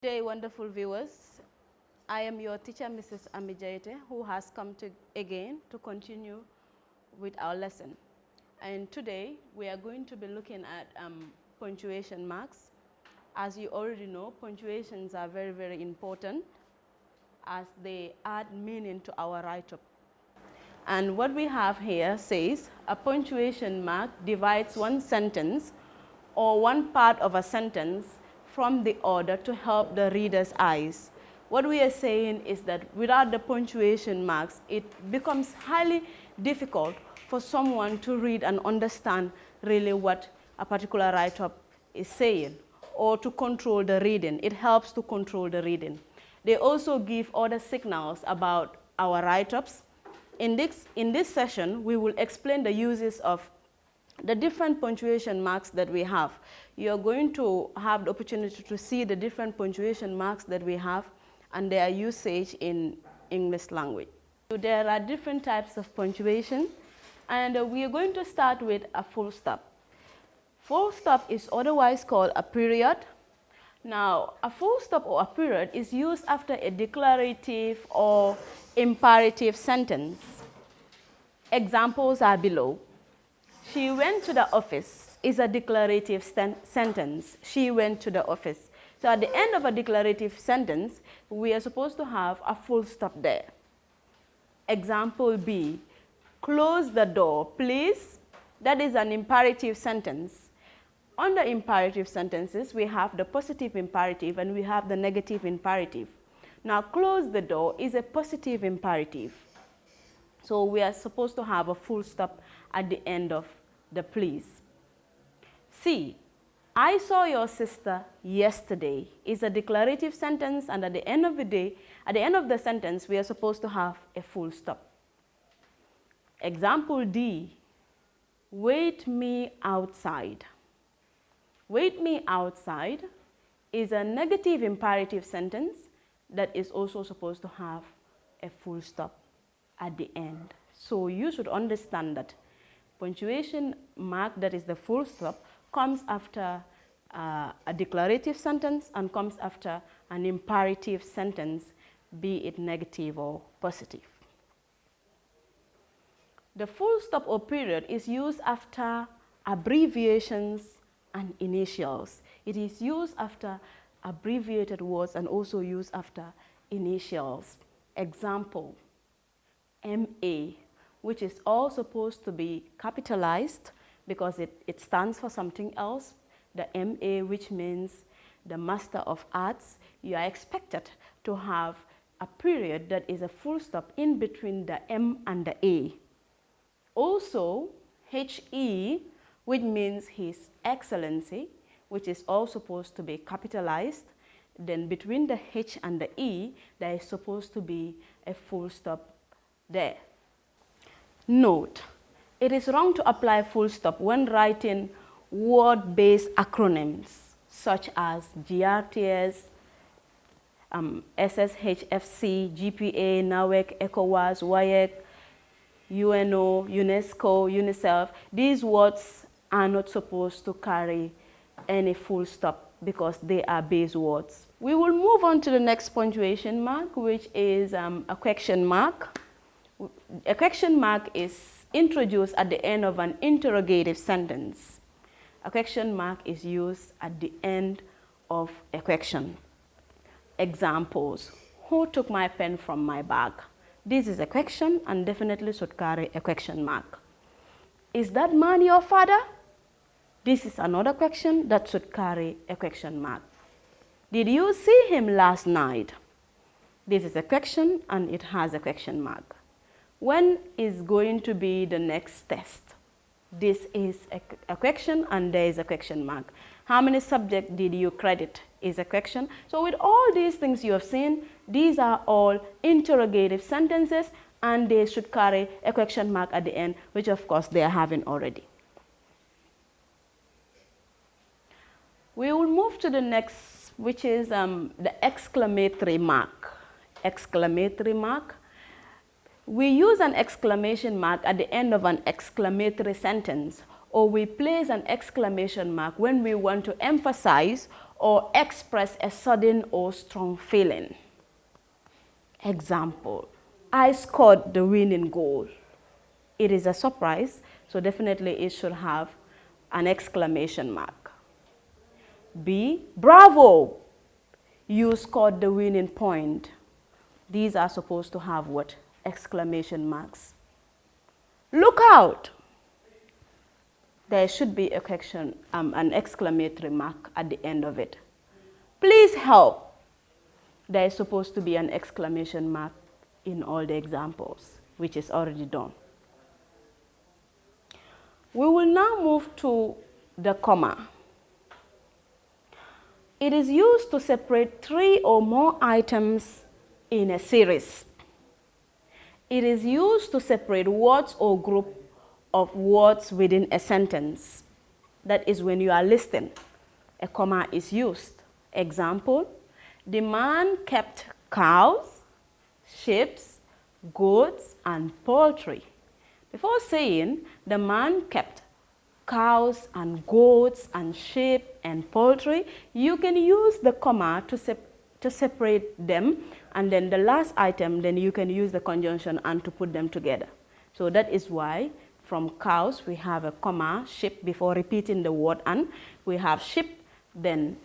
Good day, wonderful viewers. I am your teacher, Mrs. Amijaite, who has come again to continue with our lesson. And today, we are going to be looking at punctuation marks. As you already know, punctuations are very, very important as they add meaning to our write-up. And what we have here says, a punctuation mark divides one sentence or one part of a sentence from the order to help the reader's eyes. What we are saying is that without the punctuation marks, it becomes highly difficult for someone to read and understand really what a particular write-up is saying, or to control the reading. It helps to control the reading. They also give other signals about our write-ups. In this session, we will explain the uses of the different punctuation marks that we have. You're going to have the opportunity to see the different punctuation marks that we have and their usage in English language. There are different types of punctuation, and we are going to start with a full stop. Full stop is otherwise called a period. Now, a full stop or a period is used after a declarative or imperative sentence. Examples are below. She went to the office is a declarative sentence. She went to the office. So at the end of a declarative sentence, we are supposed to have a full stop there. Example B, close the door, please. That is an imperative sentence. Under imperative sentences, we have the positive imperative and we have the negative imperative. Now, close the door is a positive imperative. So we are supposed to have a full stop at the end of the please. C, I saw your sister yesterday is a declarative sentence, and at the end of the sentence, we are supposed to have a full stop. Example D, wait me outside. Wait me outside is a negative imperative sentence that is also supposed to have a full stop at the end. So you should understand that punctuation mark, that is the full stop, comes after a declarative sentence and comes after an imperative sentence, be it negative or positive. The full stop or period is used after abbreviations and initials. It is used after abbreviated words and also used after initials. Example, MA, which is all supposed to be capitalized because it stands for something else. The MA, which means the Master of Arts, you are expected to have a period that is a full stop in between the M and the A. Also, HE, which means His Excellency, which is all supposed to be capitalized. Then between the H and the E, there is supposed to be a full stop there. Note, it is wrong to apply full stop when writing word-based acronyms such as GRTS, SSHFC, GPA, NAWEC, ECOWAS, WIEC, UNO, UNESCO, UNICEF. These words are not supposed to carry any full stop because they are base words. We will move on to the next punctuation mark, which is a question mark. A question mark is introduced at the end of an interrogative sentence. A question mark is used at the end of a question. Examples, who took my pen from my bag? This is a question and definitely should carry a question mark. Is that man your father? This is another question that should carry a question mark. Did you see him last night? This is a question and it has a question mark. When is going to be the next test? This is a question and there is a question mark. How many subjects did you credit is a question. So with all these things you have seen, these are all interrogative sentences and they should carry a question mark at the end, which of course they are having already. We will move to the next, which is the exclamatory mark. Exclamatory mark. We use an exclamation mark at the end of an exclamatory sentence, or we place an exclamation mark when we want to emphasize or express a sudden or strong feeling. Example, I scored the winning goal. It is a surprise, so definitely it should have an exclamation mark. B, bravo, you scored the winning point. These are supposed to have what? Exclamation marks. Look out, there should be a question, an exclamatory mark at the end of it. Please help, there is supposed to be an exclamation mark in all the examples, which is already done. We will now move to the comma. It is used to separate 3 or more items in a series. It is used to separate words or group of words within a sentence. That is when you are listing, a comma is used. Example, the man kept cows, sheep, goats, and poultry. Before saying the man kept cows and goats and sheep and poultry, you can use the comma to separate them, and then the last item, then you can use the conjunction and to put them together. So that is why from cows we have a comma, sheep before repeating the word and. We have sheep, then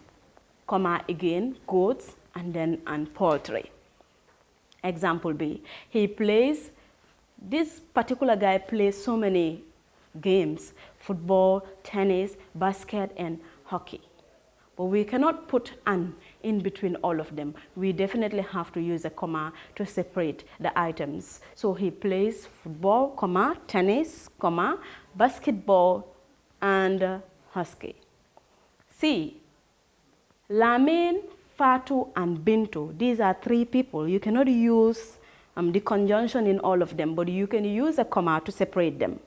comma again, goats, and then and poultry. Example B, this particular guy plays so many games, football, tennis, basket, and hockey. But we cannot put an in between all of them. We definitely have to use a comma to separate the items. So he plays football, comma, tennis, comma, basketball, and hockey. C, Lamin, Fatu, and Bintu. These are 3 people. You cannot use the conjunction in all of them, but you can use a comma to separate them.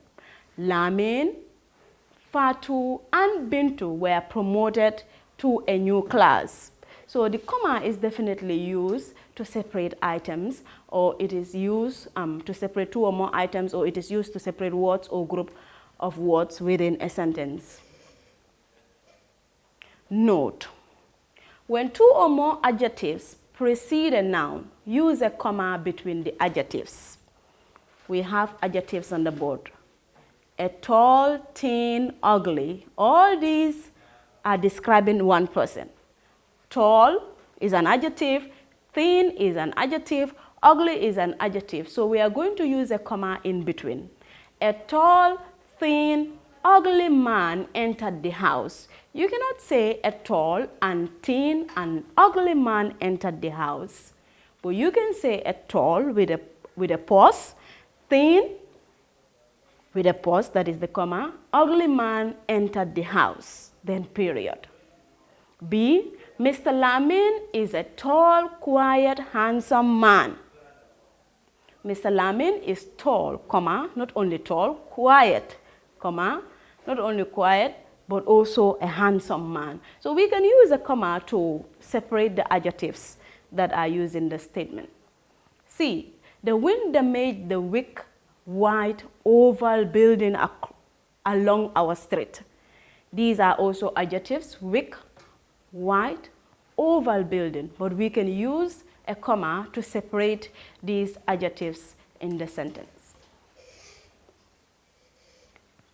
Lamin, Fatu, and Bintu were promoted to a new class. So the comma is definitely used to separate items, or it is used to separate 2 or more items, or it is used to separate words or group of words within a sentence. Note, when 2 or more adjectives precede a noun, use a comma between the adjectives. We have adjectives on the board. A tall, thin, ugly. All these are describing one person. Tall is an adjective, thin is an adjective, ugly is an adjective. So we are going to use a comma in between. A tall, thin, ugly man entered the house. You cannot say a tall and thin and ugly man entered the house. But you can say a tall with a pause, thin with a pause, that is the comma, ugly man entered the house, then period. B, Mr. Lamin is a tall, quiet, handsome man. Mr. Lamin is tall, comma, not only tall, quiet, comma, not only quiet, but also a handsome man. So we can use a comma to separate the adjectives that are used in the statement. C, the wind damaged the weak, white, oval building along our street. These are also adjectives, weak, white, oval building, but we can use a comma to separate these adjectives in the sentence.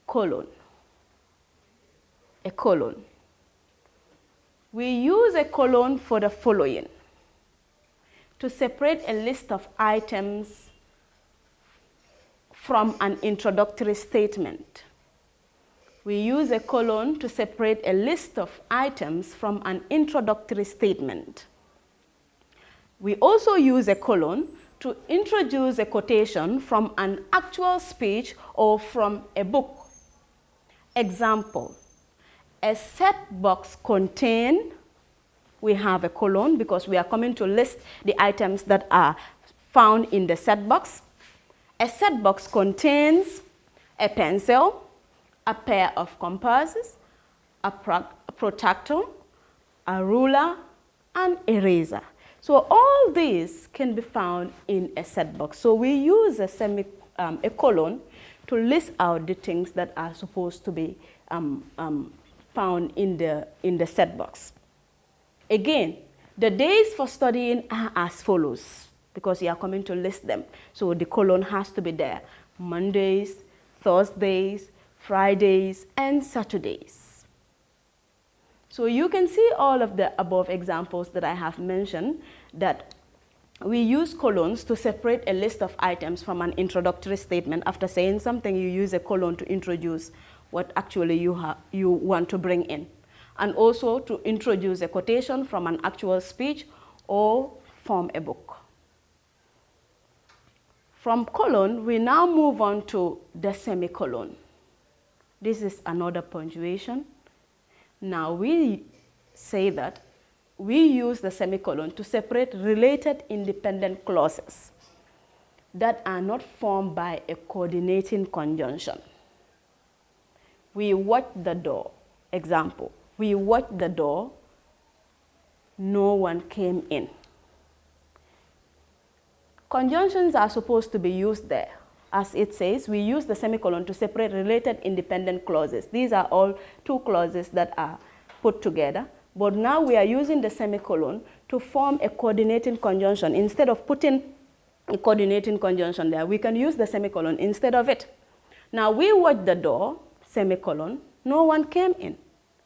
Colon. A colon. We use a colon for the following: to separate a list of items from an introductory statement. We use a colon to separate a list of items from an introductory statement. We also use a colon to introduce a quotation from an actual speech or from a book. Example, a set box contain, we have a colon because we are coming to list the items that are found in the set box. A set box contains a pencil, a pair of compasses, a protractor, a ruler, and eraser. So all these can be found in a set box. So we use a colon to list out the things that are supposed to be found in the set box. Again, the days for studying are as follows, because you are coming to list them. So the colon has to be there. Mondays, Thursdays, Fridays, and Saturdays. So you can see all of the above examples that I have mentioned, that we use colons to separate a list of items from an introductory statement. After saying something, you use a colon to introduce what actually you want to bring in. And also to introduce a quotation from an actual speech or from a book. From colon, we now move on to the semicolon. This is another punctuation. Now we say that we use the semicolon to separate related independent clauses that are not formed by a coordinating conjunction. We watch the door. Example, we watched the door, no one came in. Conjunctions are supposed to be used there. As it says, we use the semicolon to separate related independent clauses. These are all two clauses that are put together. But now we are using the semicolon to form a coordinating conjunction. Instead of putting a coordinating conjunction there, we can use the semicolon instead of it. Now we watched the door, semicolon, no one came in.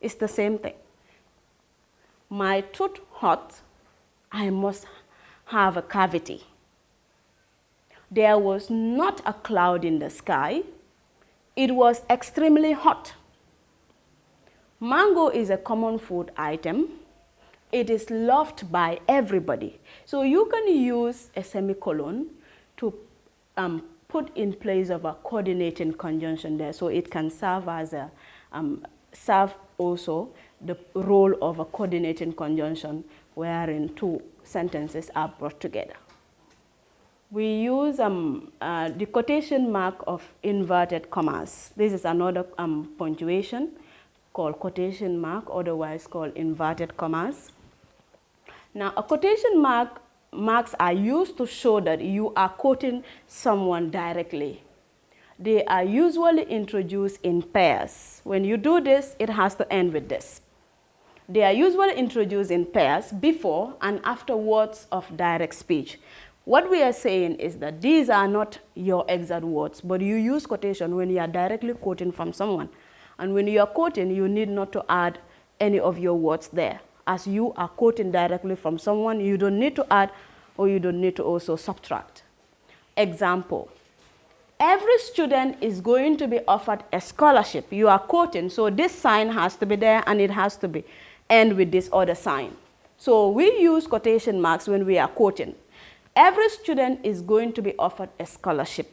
It's the same thing. My tooth hurt, I must have a cavity. There was not a cloud in the sky. It was extremely hot. Mango is a common food item. It is loved by everybody. So you can use a semicolon to put in place of a coordinating conjunction there, so it can serve as a serve also the role of a coordinating conjunction wherein two sentences are brought together. We use the quotation mark of inverted commas. This is another punctuation called quotation mark, otherwise called inverted commas. Now, a quotation marks are used to show that you are quoting someone directly. They are usually introduced in pairs. When you do this, it has to end with this. They are usually introduced in pairs before and after words of direct speech. What we are saying is that these are not your exact words, but you use quotation when you are directly quoting from someone. And when you are quoting, you need not to add any of your words there. As you are quoting directly from someone, you don't need to add or you don't need to also subtract. Example, every student is going to be offered a scholarship. You are quoting, so this sign has to be there and it has to be end with this other sign. So we use quotation marks when we are quoting. Every student is going to be offered a scholarship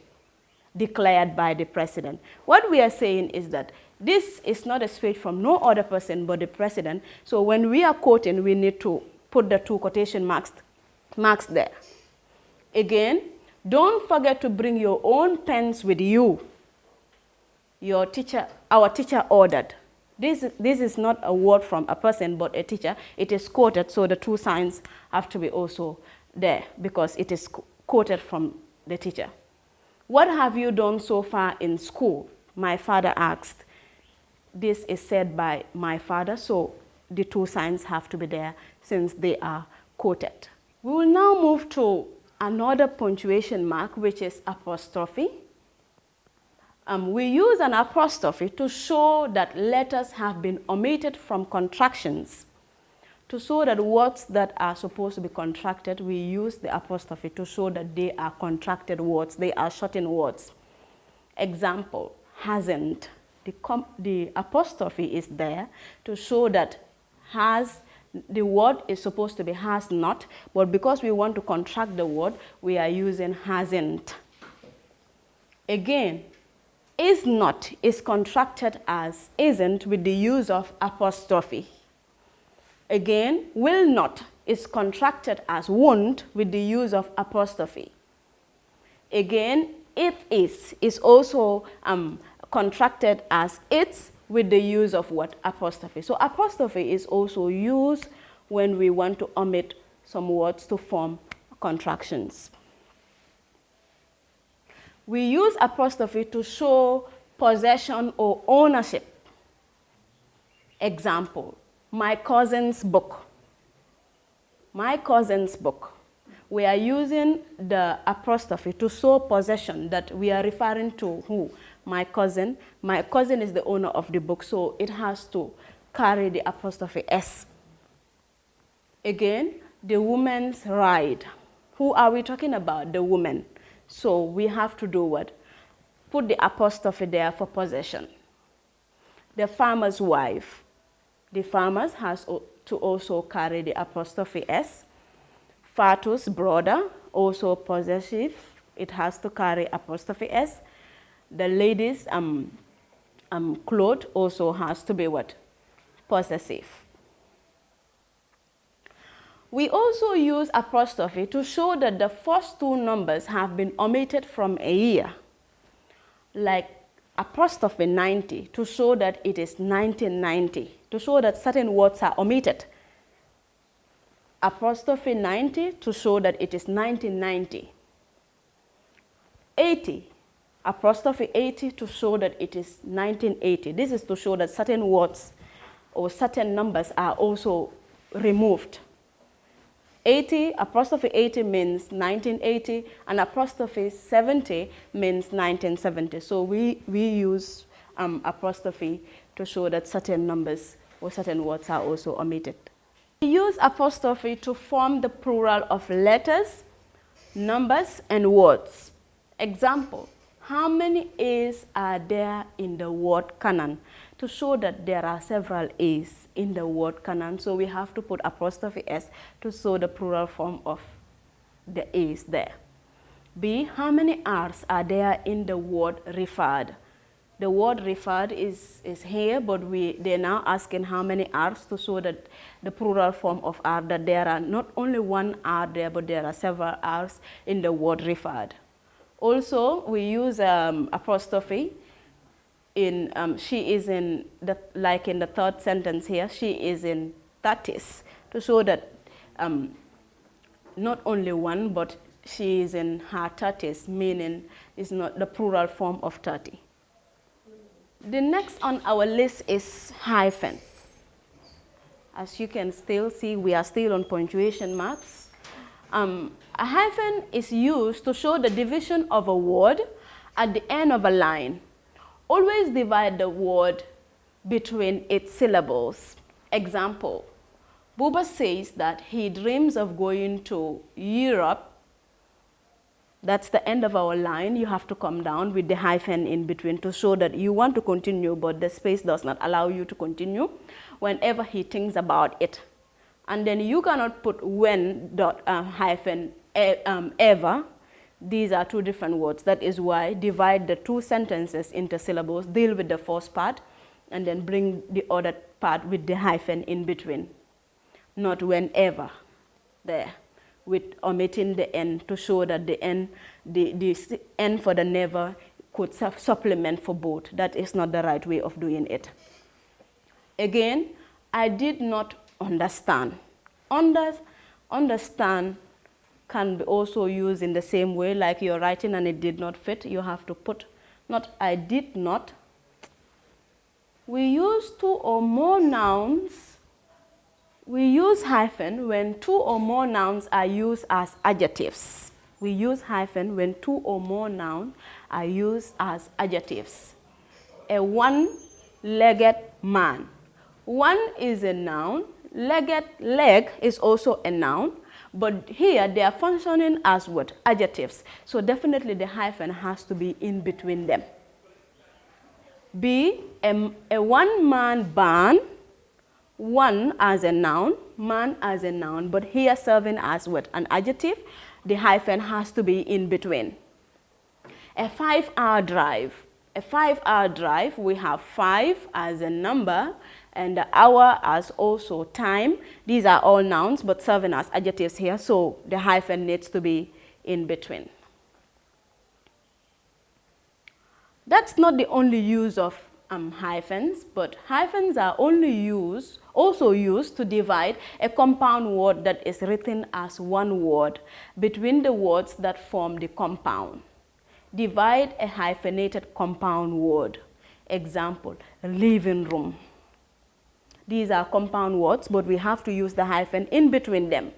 declared by the president. What we are saying is that this is not a speech from no other person but the president. So when we are quoting, we need to put the two quotation marks there. Again, don't forget to bring your own pens with you. Our teacher ordered. This is not a word from a person but a teacher. It is quoted, so the two signs have to be also there because it is quoted from the teacher. What have you done so far in school? My father asked. This is said by my father, so the two signs have to be there since they are quoted. We will now move to another punctuation mark, which is apostrophe. We use an apostrophe to show that letters have been omitted from contractions. To show that words that are supposed to be contracted, we use the apostrophe to show that they are contracted words, they are shortened words. Example, hasn't. The apostrophe is there to show that the word is supposed to be has not, but because we want to contract the word, we are using hasn't. Again, is not is contracted as isn't with the use of apostrophe. Again, will not is contracted as won't with the use of apostrophe. Again, it is also contracted as it's with the use of what? Apostrophe. So apostrophe is also used when we want to omit some words to form contractions. We use apostrophe to show possession or ownership. Example, my cousin's book. my cousin's book. We are using the apostrophe to show possession, that we are referring to who? My cousin. My cousin is the owner of the book, so it has to carry the apostrophe S. Again, the woman's ride. Who are we talking about? The woman. So we have to do what? Put the apostrophe there for possession. The farmer's wife. The farmer has to also carry the apostrophe S. Fatu's brother, also possessive. It has to carry apostrophe S. The lady's cloth also has to be what? Possessive. We also use apostrophe to show that the first two numbers have been omitted from a year. Like apostrophe 90 to show that it is 1990, to show that certain words are omitted. Apostrophe 90 to show that it is 1990. 80, apostrophe 80 to show that it is 1980. This is to show that certain words or certain numbers are also removed. 80, apostrophe 80 means 1980, and apostrophe 70 means 1970. So we use apostrophe to show that certain numbers or certain words are also omitted. We use apostrophe to form the plural of letters, numbers, and words. Example, how many A's are there in the word canon? To show that there are several A's in the word canon, so we have to put apostrophe S to show the plural form of the A's there. B, how many R's are there in the word referred? The word referred is here, but they're now asking how many R's to show that the plural form of R, that there are not only one R there, but there are several R's in the word referred. Also, we use apostrophe in, she is in, like in the third sentence here, she is in 30s, to show that not only one, but she is in her 30s, meaning it's not the plural form of 30. The next on our list is hyphen. As you can still see, we are still on punctuation marks. A hyphen is used to show the division of a word at the end of a line. Always divide the word between its syllables. Example, Buba says that he dreams of going to Europe. That's the end of our line. You have to come down with the hyphen in between to show that you want to continue, but the space does not allow you to continue whenever he thinks about it. And then you cannot put when dot hyphen ever. These are two different words. That is why divide the two sentences into syllables, deal with the first part, and then bring the other part with the hyphen in between. Not whenever there, with omitting the N to show that the N, the N for the never could supplement for both. That is not the right way of doing it. Again, I did not understand. Understand can be also used in the same way, like you're writing and it did not fit. You have to put not I did not. We use two or more nouns. We use hyphen when two or more nouns are used as adjectives. We use hyphen when two or more nouns are used as adjectives. A one-legged man. One is a noun. Legged, leg is also a noun. But here they are functioning as what? Adjectives. So definitely the hyphen has to be in between them. B, a one-man barn. One as a noun, man as a noun, but here serving as what? An adjective. The hyphen has to be in between. A 5-hour drive. A 5-hour drive, we have 5 as a number and the hour as also time. These are all nouns but serving as adjectives here, so the hyphen needs to be in between. That's not the only use of hyphens, but hyphens are also used to divide a compound word that is written as one word between the words that form the compound. Divide a hyphenated compound word. Example, living room. These are compound words, but we have to use the hyphen in between them.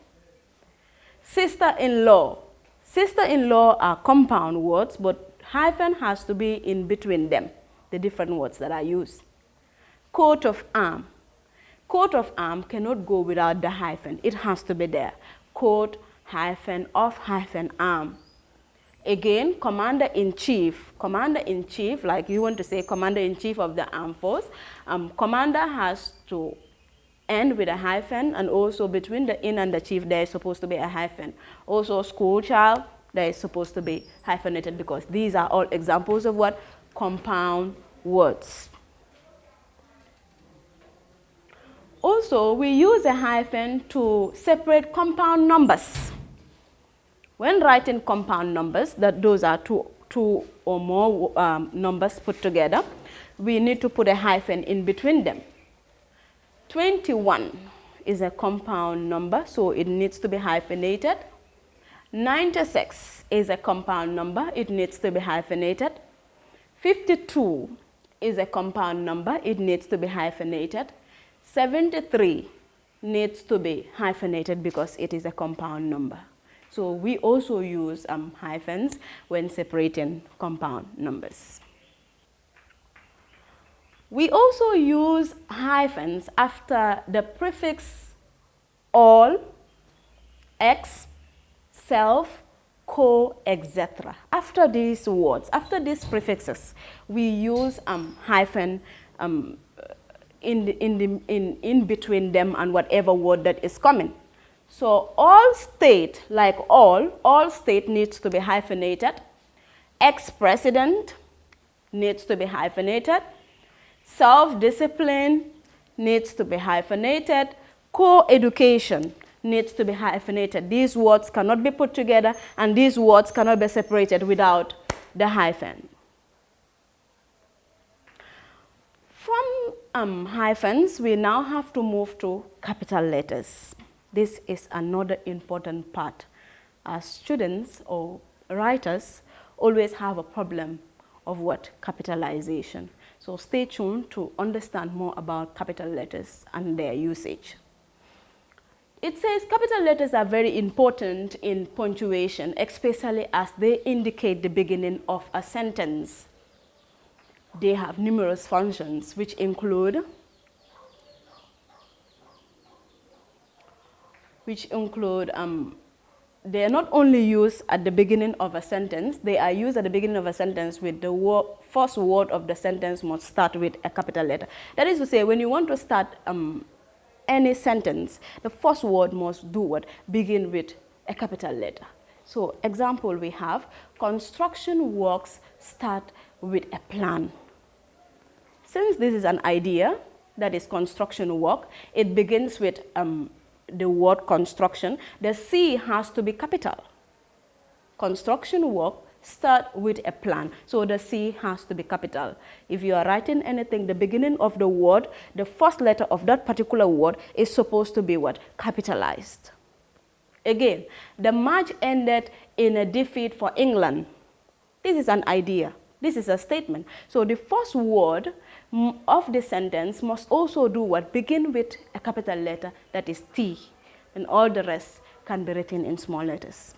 Sister-in-law. Sister-in-law are compound words, but hyphen has to be in between them, the different words that are used. Coat of arm. Coat of arm cannot go without the hyphen. It has to be there. Coat, hyphen, of, hyphen, arm. Again, commander-in-chief. Commander-in-chief, like you want to say commander-in-chief of the armed force. Commander has to end with a hyphen, and also between the in and the chief there is supposed to be a hyphen. Also school child, there is supposed to be hyphenated, because these are all examples of what? Compound words. Also, we use a hyphen to separate compound numbers. When writing compound numbers, those are two or more numbers put together, we need to put a hyphen in between them. 21 is a compound number, so it needs to be hyphenated. 96 is a compound number, it needs to be hyphenated. 52 is a compound number, it needs to be hyphenated. 73 needs to be hyphenated because it is a compound number. So we also use hyphens when separating compound numbers. We also use hyphens after the prefix all, ex, self, co, etc. After these words, after these prefixes, we use hyphen in between them and whatever word that is coming. So all state, like all state needs to be hyphenated. Ex-president needs to be hyphenated. Self-discipline needs to be hyphenated. Co-education needs to be hyphenated. These words cannot be put together, and these words cannot be separated without the hyphen. From hyphens, we now have to move to capital letters. This is another important part. As students or writers always have a problem of what? Capitalization. So stay tuned to understand more about capital letters and their usage. It says capital letters are very important in punctuation, especially as they indicate the beginning of a sentence. They have numerous functions, which include they are not only used at the beginning of a sentence, they are used at the beginning of a sentence with the first word of the sentence must start with a capital letter. That is to say, when you want to start any sentence, the first word must do what? Begin with a capital letter. So example we have, construction works start with a plan. Since this is an idea, that is construction work, it begins with the word construction. The C has to be capital. Construction work start with a plan, so the C has to be capital. If you are writing anything, the beginning of the word, the first letter of that particular word is supposed to be what? Capitalized. Again, the match ended in a defeat for England. This is an idea. This is a statement. So the first word of the sentence must also do what? Begin with a capital letter, that is T, and all the rest can be written in small letters.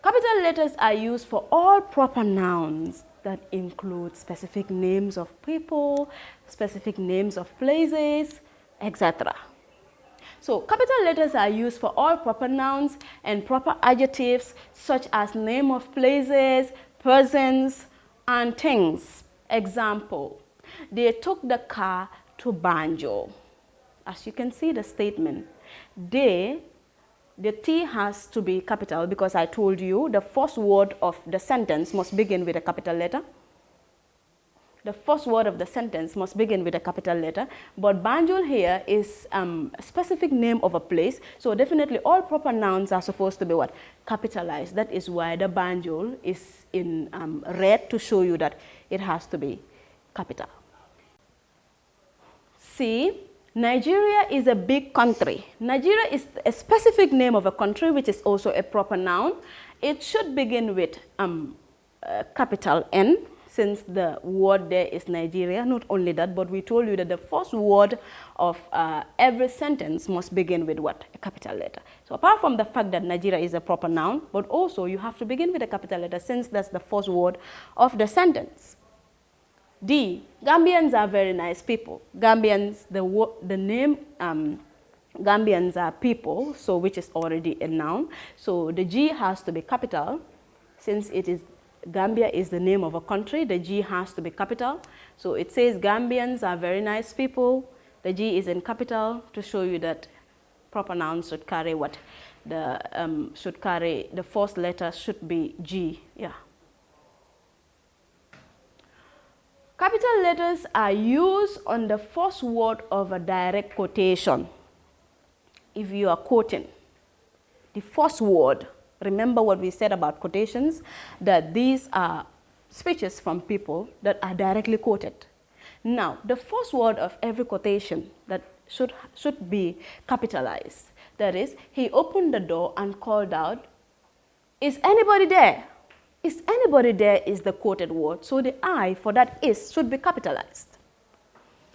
Capital letters are used for all proper nouns that include specific names of people, specific names of places, etc. So capital letters are used for all proper nouns and proper adjectives such as name of places, persons, and things. Example, they took the car to Banjo. As you can see the statement, the T has to be capital because I told you the first word of the sentence must begin with a capital letter. The first word of the sentence must begin with a capital letter, but Banjul here is a specific name of a place, so definitely all proper nouns are supposed to be what? Capitalized. That is why the Banjul is in red to show you that it has to be capital. C, Nigeria is a big country. Nigeria is a specific name of a country which is also a proper noun. It should begin with capital N, since the word there is Nigeria. Not only that, but we told you that the first word of every sentence must begin with what? A capital letter. So apart from the fact that Nigeria is a proper noun, but also you have to begin with a capital letter since that's the first word of the sentence. D, Gambians are very nice people. Gambians, the name Gambians are people, so which is already a noun. So the G has to be capital. Since it is Gambia is the name of a country, the G has to be capital. So it says Gambians are very nice people. The G is in capital to show you that proper nouns should carry what? The first letter should be G. Yeah. Capital letters are used on the first word of a direct quotation. If you are quoting the first word, remember what we said about quotations, that these are speeches from people that are directly quoted. Now, the first word of every quotation that should be capitalized. That is, he opened the door and called out, "Is anybody there?" Is anybody there is the quoted word, so the I for that is should be capitalized.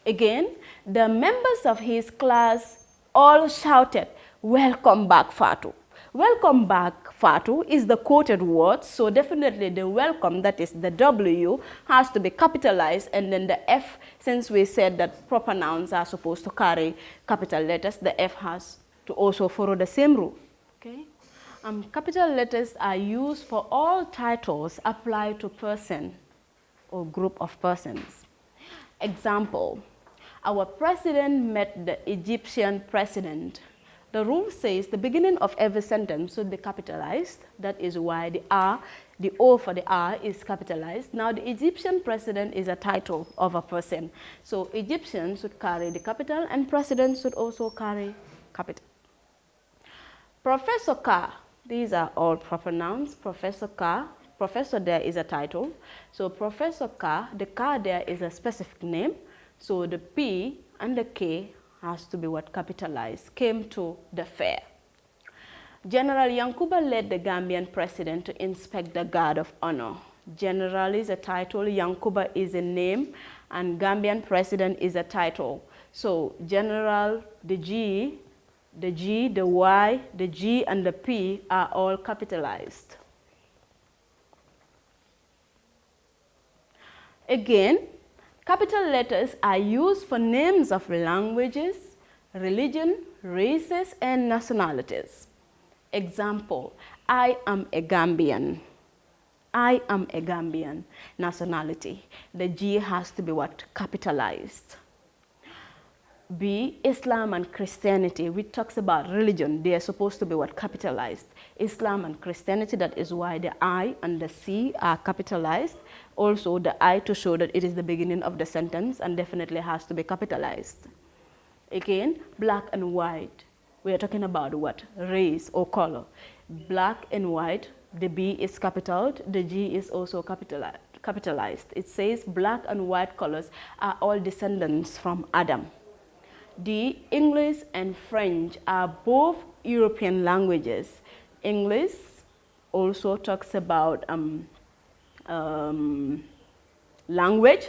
Again, the members of his class all shouted, "Welcome back, Fatu." Welcome back, Fatu is the quoted word, so definitely the welcome, that is the W, has to be capitalized, and then the F, since we said that proper nouns are supposed to carry capital letters, the F has to also follow the same rule. Okay? Capital letters are used for all titles applied to person or group of persons. Example, our president met the Egyptian president. The rule says the beginning of every sentence should be capitalized. That is why the O for the R is capitalized. Now the Egyptian president is a title of a person. So Egyptian should carry the capital and president should also carry capital. Professor Carr. These are all proper nouns. Professor Carr, professor there is a title. So Professor Carr, the Carr there is a specific name. So the P and the K has to be what? Capitalized. Came to the fair. General Yankuba led the Gambian president to inspect the guard of honor. General is a title, Yankuba is a name, and Gambian president is a title. So General, the G, the Y, the G, and the P are all capitalized. Again, capital letters are used for names of languages, religion, races, and nationalities. Example, I am a Gambian. I am a Gambian. Nationality. The G has to be what? Capitalized. B, Islam and Christianity, which talks about religion, they are supposed to be what? Capitalized. Islam and Christianity, that is why the I and the C are capitalized. Also the I to show that it is the beginning of the sentence and definitely has to be capitalized. Again, black and white, we are talking about what? Race or color. Black and white, the B is capitaled, the G is also capitalized. It says black and white colors are all descendants from Adam. The English and French are both European languages. English also talks about language.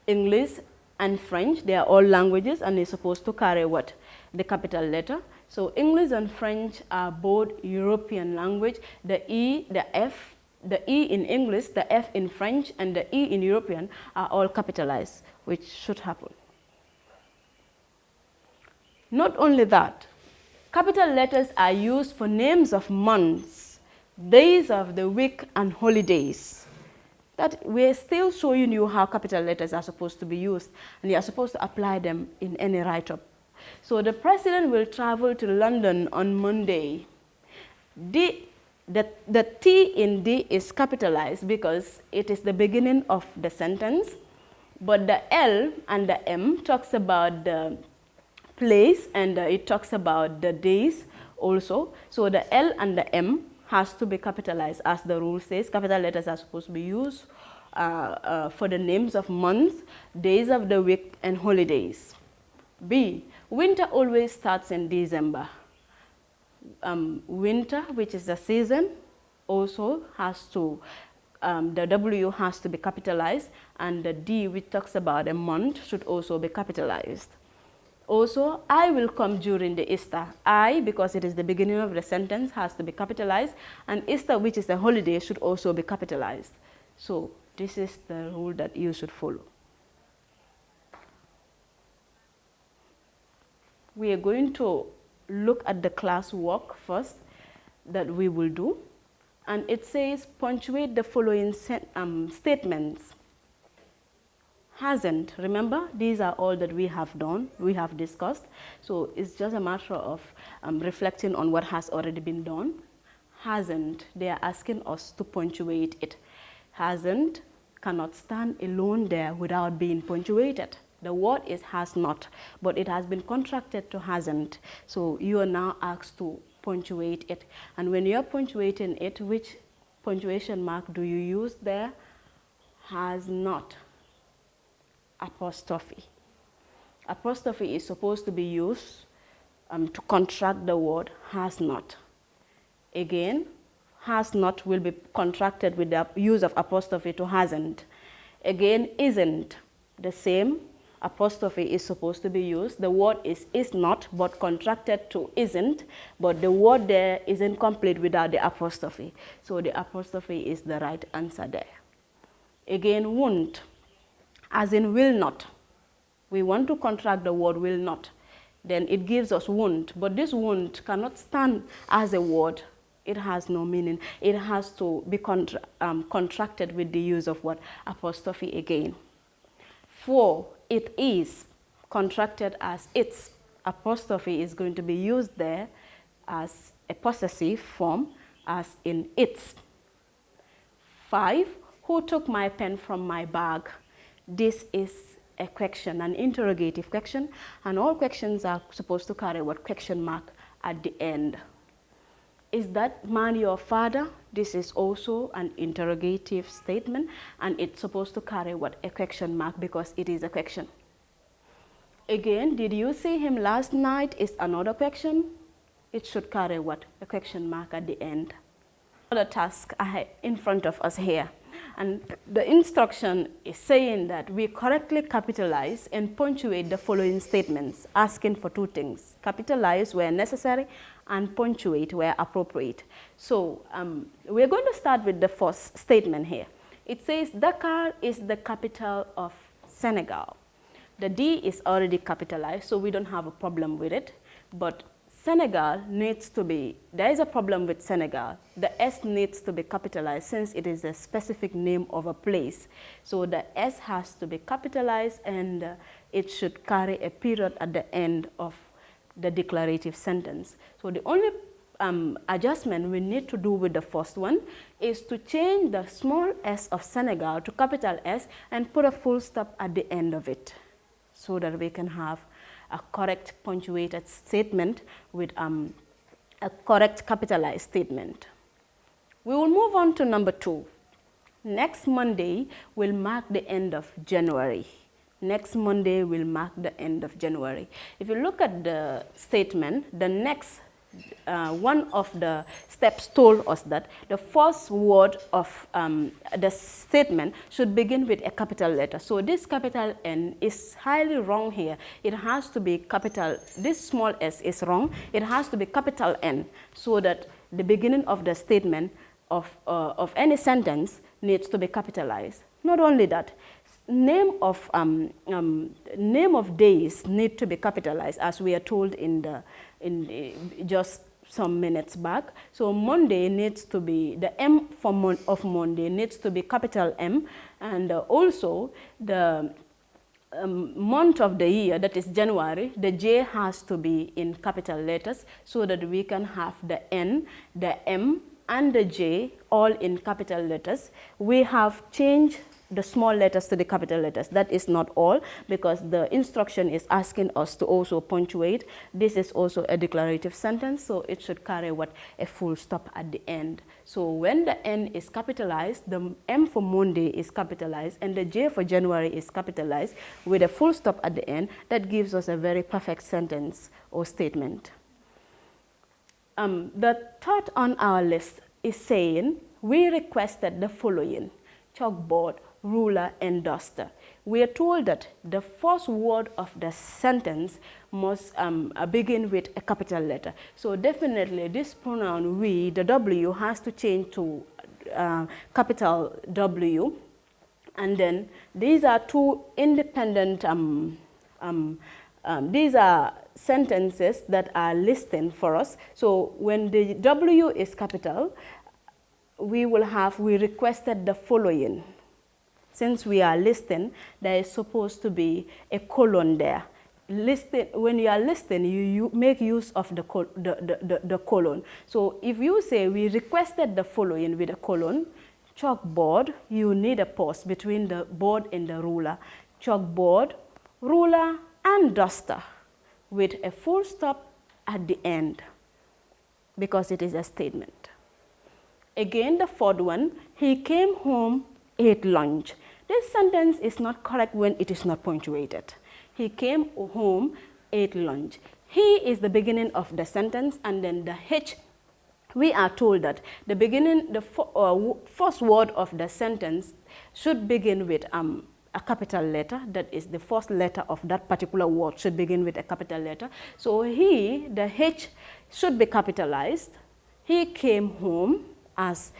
English and French, they are all languages and they're supposed to carry what? The capital letter. So English and French are both European language. The E, the F, the E in English, the F in French, and the E in European are all capitalized, which should happen. Not only that, capital letters are used for names of months, days of the week, and holidays. That we're still showing you how capital letters are supposed to be used, and you are supposed to apply them in any write-up. So the president will travel to London on Monday. The T in D is capitalized because it is the beginning of the sentence, but the L and the M talks about the place and it talks about the days also. So the L and the M has to be capitalized as the rule says. Capital letters are supposed to be used for the names of months, days of the week, and holidays. B, winter always starts in December. Winter, which is the season, also has to the W has to be capitalized, and the D, which talks about a month, should also be capitalized. Also, I will come during the Easter. I, because it is the beginning of the sentence, has to be capitalized, and Easter, which is a holiday, should also be capitalized. So this is the rule that you should follow. We are going to look at the class work first that we will do, and it says punctuate the following statements. Hasn't, remember, these are all that we have done, we have discussed, so it's just a matter of reflecting on what has already been done. Hasn't, they are asking us to punctuate it. Hasn't cannot stand alone there without being punctuated. The word is has not, but it has been contracted to hasn't, so you are now asked to punctuate it. And when you're punctuating it, which punctuation mark do you use there? Has not. Apostrophe. Apostrophe is supposed to be used to contract the word has not. Again, has not will be contracted with the use of apostrophe to hasn't. Again, isn't. The same apostrophe is supposed to be used. The word is not, but contracted to isn't, but the word there isn't complete without the apostrophe. So the apostrophe is the right answer there. Again, won't, as in will not. We want to contract the word will not. Then it gives us won't, but this won't cannot stand as a word. It has no meaning. It has to be contracted with the use of what? Apostrophe again. For it is contracted as its. Apostrophe is going to be used there as a possessive form, as in its. 5, who took my pen from my bag? This is a question, an interrogative question, and all questions are supposed to carry what? Question mark at the end. Is that man your father? This is also an interrogative statement, and it's supposed to carry what? A question mark, because it is a question. Again, did you see him last night? Is another question. It should carry what? A question mark at the end. Another task in front of us here. And the instruction is saying that we correctly capitalize and punctuate the following statements, asking for 2 things. Capitalize where necessary and punctuate where appropriate. So we're going to start with the first statement here. It says Dakar is the capital of Senegal. The D is already capitalized, so we don't have a problem with it. But Senegal needs to be, there is a problem with Senegal. The S needs to be capitalized since it is a specific name of a place. So the S has to be capitalized, and it should carry a period at the end of the declarative sentence. So the only adjustment we need to do with the first one is to change the small s of Senegal to capital S and put a full stop at the end of it, so that we can have a correct punctuated statement with a correct capitalized statement. We will move on to number 2. Next Monday will mark the end of January. Next Monday will mark the end of January. If you look at the statement, the next one of the steps told us that the first word of the statement should begin with a capital letter. So this capital N is highly wrong here. It has to be capital, this small s is wrong. It has to be capital N, so that the beginning of the statement of any sentence needs to be capitalized. Not only that, name of days need to be capitalized, as we are told in just some minutes back. So Monday needs to be, the M of Monday needs to be capital M, and also the month of the year, that is January, the J has to be in capital letters, so that we can have the N, the M, and the J all in capital letters. We have changed the small letters to the capital letters. That is not all, because the instruction is asking us to also punctuate. This is also a declarative sentence, so it should carry what? A full stop at the end. So when the N is capitalized, the M for Monday is capitalized, and the J for January is capitalized with a full stop at the end. That gives us a very perfect sentence or statement. The third on our list is saying, we requested the following. chalkboard, ruler, and duster. We are told that the first word of the sentence must begin with a capital letter. So definitely this pronoun we, the W, has to change to capital W. And then these are two independent, these are sentences that are listed for us. So when the W is capital, we requested the following. Since we are listing, there is supposed to be a colon there. When you are listing, you make use of the colon. So if you say we requested the following with a colon, chalkboard, you need a pause between the board and the ruler. Chalkboard, ruler, and duster with a full stop at the end because it is a statement. Again, the fourth one, he came home, ate lunch. This sentence is not correct when it is not punctuated. He came home, ate lunch. He is the beginning of the sentence, and then the H, we are told that the first word of the sentence should begin with a capital letter. That is, the first letter of that particular word should begin with a capital letter. So the H should be capitalized. He came home as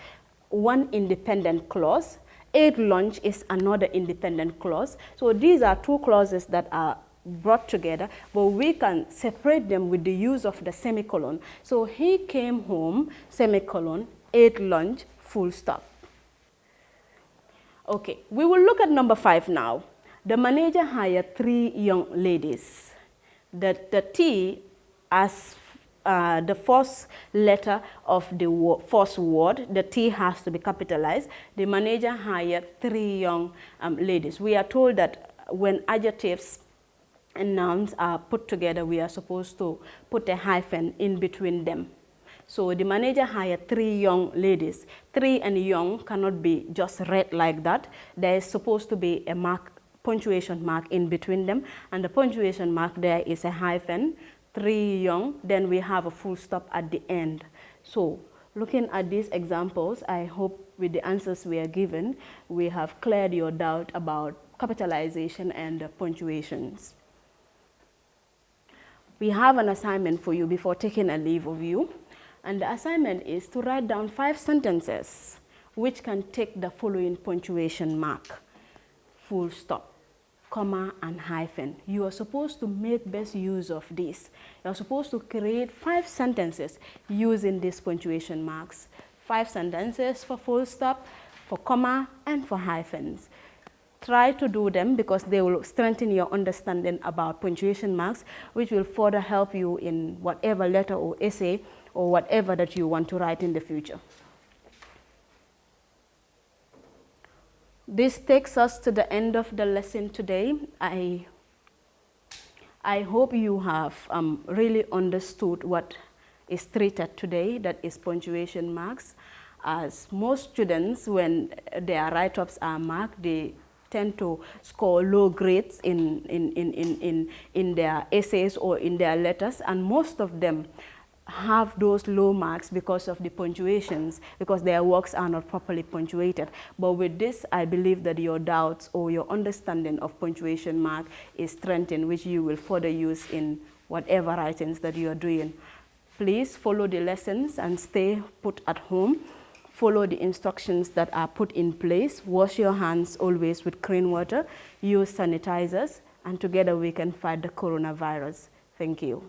one independent clause. Ate lunch is another independent clause. So these are two clauses that are brought together, but we can separate them with the use of the semicolon. So he came home, semicolon, ate lunch, full stop. Okay, we will look at number 5 now. The manager hired 3 young ladies. The T as the first letter of the first word, the T has to be capitalized. The manager hired 3 young ladies. We are told that when adjectives and nouns are put together, we are supposed to put a hyphen in between them. So the manager hired 3 young ladies. 3 and young cannot be just read like that. There is supposed to be a mark, punctuation mark in between them, and the punctuation mark there is a hyphen. 3 young, then we have a full stop at the end. So looking at these examples, I hope with the answers we are given, we have cleared your doubt about capitalization and punctuations. We have an assignment for you before taking a leave of you, and the assignment is to write down 5 sentences which can take the following punctuation mark: full stop, comma, and hyphen. You are supposed to make best use of this. You are supposed to create 5 sentences using these punctuation marks. 5 sentences for full stop, for comma, and for hyphens. Try to do them because they will strengthen your understanding about punctuation marks, which will further help you in whatever letter or essay or whatever that you want to write in the future. This takes us to the end of the lesson today. I hope you have really understood what is treated today, that is punctuation marks. As most students, when their write-ups are marked, they tend to score low grades in their essays or in their letters, and most of them have those low marks because of the punctuations, because their works are not properly punctuated. But with this, I believe that your doubts or your understanding of punctuation mark is strengthened, which you will further use in whatever writings that you are doing. Please follow the lessons and stay put at home. Follow the instructions that are put in place. Wash your hands always with clean water. Use sanitizers, and together we can fight the coronavirus. Thank you.